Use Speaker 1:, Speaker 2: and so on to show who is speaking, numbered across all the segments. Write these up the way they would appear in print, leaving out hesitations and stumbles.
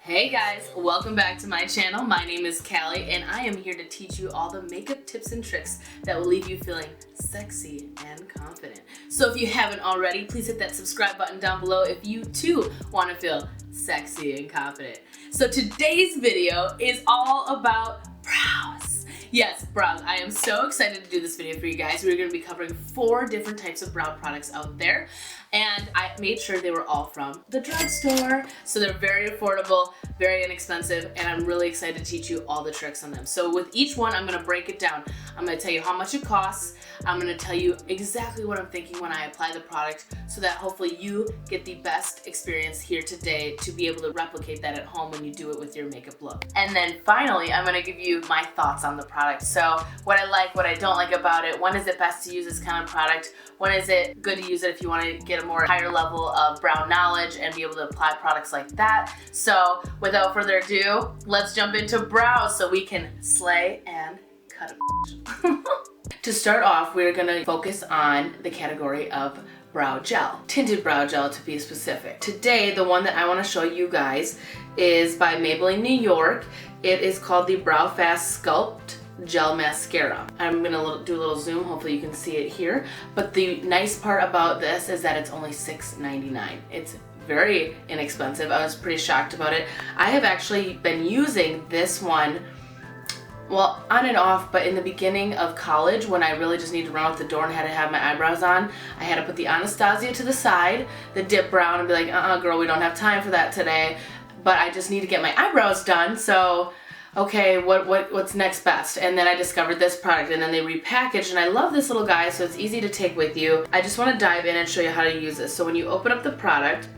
Speaker 1: Hey guys, welcome back to my channel. My name is Callie and I am here to teach you all the makeup tips and tricks that will leave you feeling sexy and confident. So if you haven't already, please hit that subscribe button down below if you too want to feel sexy and confident. So today's video is all about brows. Yes, brows. I am so excited to do this video for you guys. We're going to be covering 4 different types of brow products out there. And I made sure they were all from the drugstore. So they're very affordable, very inexpensive, and I'm really excited to teach you all the tricks on them. So with each one, I'm going to break it down. I'm going to tell you how much it costs. I'm going to tell you exactly what I'm thinking when I apply the product so that hopefully you get the best experience here today to be able to replicate that at home when you do it with your makeup look. And then finally, I'm going to give you my thoughts on the product. So what I like, what I don't like about it, when is it best to use this kind of product, when is it good to use it if you want to get a more higher level of brow knowledge and be able to apply products like that. So without further ado, let's jump into brows so we can slay and cut a To start off, we're going to focus on the category of brow gel. Tinted brow gel to be specific. Today, the one that I want to show you guys is by Maybelline New York. It is called the Brow Fast Sculpt Gel Mascara. I'm gonna do a little zoom, hopefully you can see it here. But the nice part about this is that it's only $6.99. It's very inexpensive. I was pretty shocked about it. I have actually been using this one, well, on and off, but in the beginning of college when I really just needed to run out the door and had to have my eyebrows on, I had to put the Anastasia to the side, the dip brown, and be like, girl, we don't have time for that today. But I just need to get my eyebrows done, so okay, what's next best? And then I discovered this product, and then they repackaged, and I love this little guy, so it's easy to take with you. I just want to dive in and show you how to use this. So when you open up the product,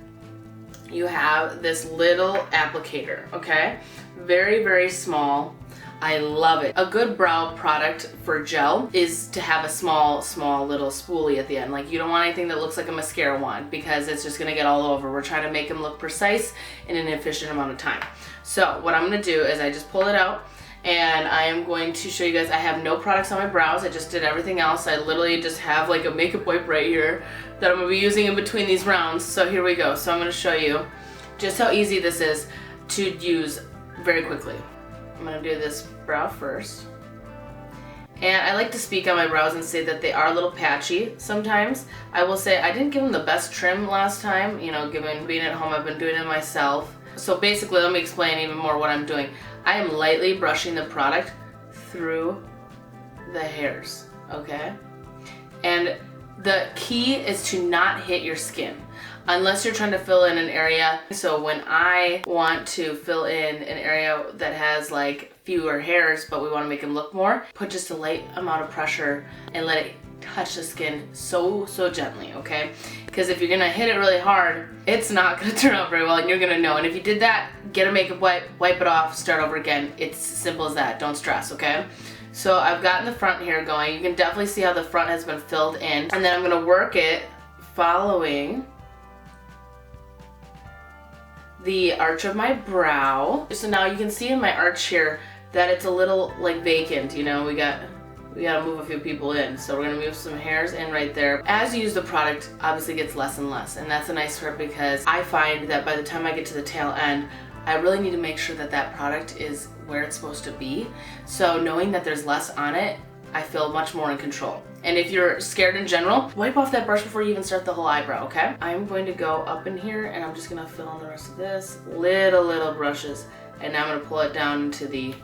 Speaker 1: you have this little applicator, okay? Very, very small. I love it. A good brow product for gel is to have a small little spoolie at the end. Like, you don't want anything that looks like a mascara wand because it's just gonna get all over. We're trying to make them look precise in an efficient amount of time. So what I'm gonna do is I just pull it out and I am going to show you guys. I have no products on my brows. I just did everything else. I literally just have like a makeup wipe right here that I'm gonna be using in between these rounds. So here we go. So I'm gonna show you just how easy this is to use very quickly. I'm gonna do this brow first. And I like to speak on my brows and say that they are a little patchy sometimes. I will say I didn't give them the best trim last time, you know, given being at home, I've been doing it myself. So basically, let me explain even more what I'm doing. I am lightly brushing the product through the hairs, okay? And the key is to not hit your skin unless you're trying to fill in an area. So when I want to fill in an area that has like fewer hairs, but we want to make them look more, put just a light amount of pressure and let it touch the skin so gently, okay? Because if you're gonna hit it really hard, it's not gonna turn out very well and you're gonna know. And if you did that, get a makeup wipe, wipe it off, start over again. It's simple as that, don't stress, okay? So I've gotten the front here going. You can definitely see how the front has been filled in. And then I'm gonna work it following the arch of my brow. So now you can see in my arch here that it's a little like vacant, you know, we gotta move a few people in. So we're gonna move some hairs in right there. As you use the product, obviously gets less and less, and that's a nice part because I find that by the time I get to the tail end, I really need to make sure that that product is where it's supposed to be. So knowing that there's less on it, I feel much more in control. And if you're scared in general, wipe off that brush before you even start the whole eyebrow, okay? I'm going to go up in here and I'm just gonna fill in the rest of this. Little brushes. And now I'm gonna pull it down into the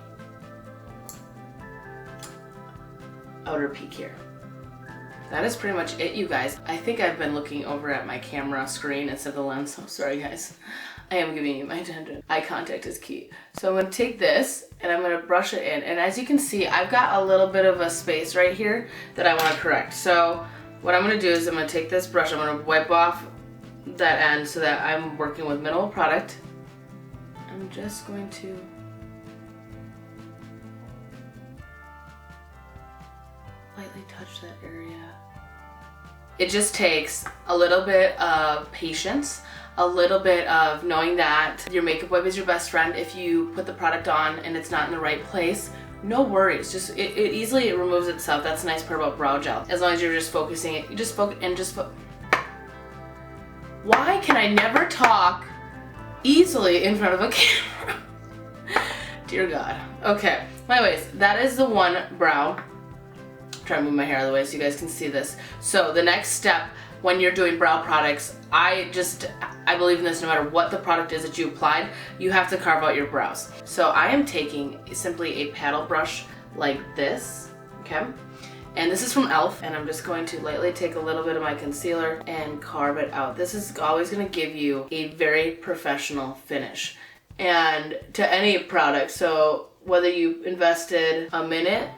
Speaker 1: outer peak here. That is pretty much it, you guys. I think I've been looking over at my camera screen instead of the lens, so sorry guys. I am giving you my attention. Eye contact is key. So I'm gonna take this and I'm gonna brush it in. And as you can see, I've got a little bit of a space right here that I wanna correct. So what I'm gonna do is I'm gonna take this brush, I'm gonna wipe off that end so that I'm working with minimal product. I'm just going to lightly touch that area. It just takes a little bit of patience, a little bit of knowing that your makeup wipe is your best friend. If you put the product on and it's not in the right place, no worries. Just it easily removes itself. That's the nice part about brow gel. As long as you're just focusing it, you just focus and just Why can I never talk easily in front of a camera. Dear God. Okay, anyways, that is the one brow. I'm trying to move my hair out of the way so you guys can see this. So the next step when you're doing brow products, I believe in this, no matter what the product is that you applied, you have to carve out your brows. So I am taking simply a paddle brush like this, okay? And this is from e.l.f. and I'm just going to lightly take a little bit of my concealer and carve it out. This is always gonna give you a very professional finish. And to any product, so whether you invested a minute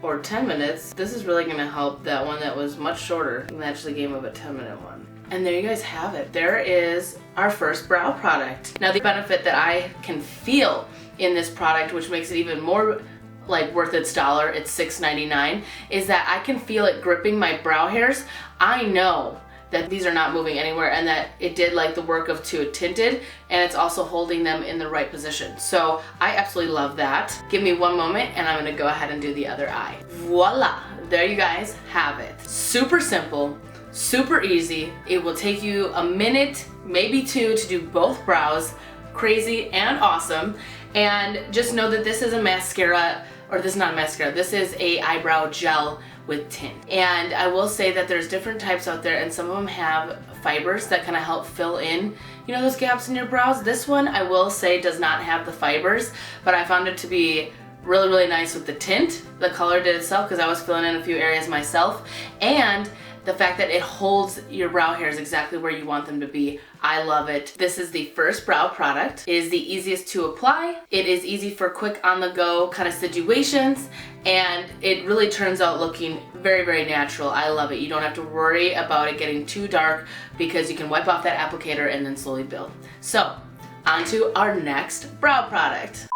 Speaker 1: or 10 minutes, this is really gonna help that one that was much shorter and actually gave up a 10-minute one. And there you guys have it. There is our first brow product. Now the benefit that I can feel in this product, which makes it even more like worth its dollar, it's $6.99, is that I can feel it gripping my brow hairs. I know that these are not moving anywhere and that it did like the work of to a tinted, and it's also holding them in the right position. So I absolutely love that. Give me one moment and I'm gonna go ahead and do the other eye. Voila, there you guys have it. Super simple, super easy. It will take you a minute, maybe two, to do both brows. Crazy and awesome. And just know that this is a mascara, or this is not a mascara, this is a eyebrow gel with tint. And I will say that there's different types out there and some of them have fibers that kind of help fill in, you know, those gaps in your brows. This one, I will say, does not have the fibers, but I found it to be really, really nice with the tint. The color did itself because I was filling in a few areas myself. And the fact that it holds your brow hairs exactly where you want them to be. I love it. This is the first brow product. It is the easiest to apply. It is easy for quick on the go kind of situations, and it really turns out looking very, very natural. I love it. You don't have to worry about it getting too dark because you can wipe off that applicator and then slowly build. So, on to our next brow product.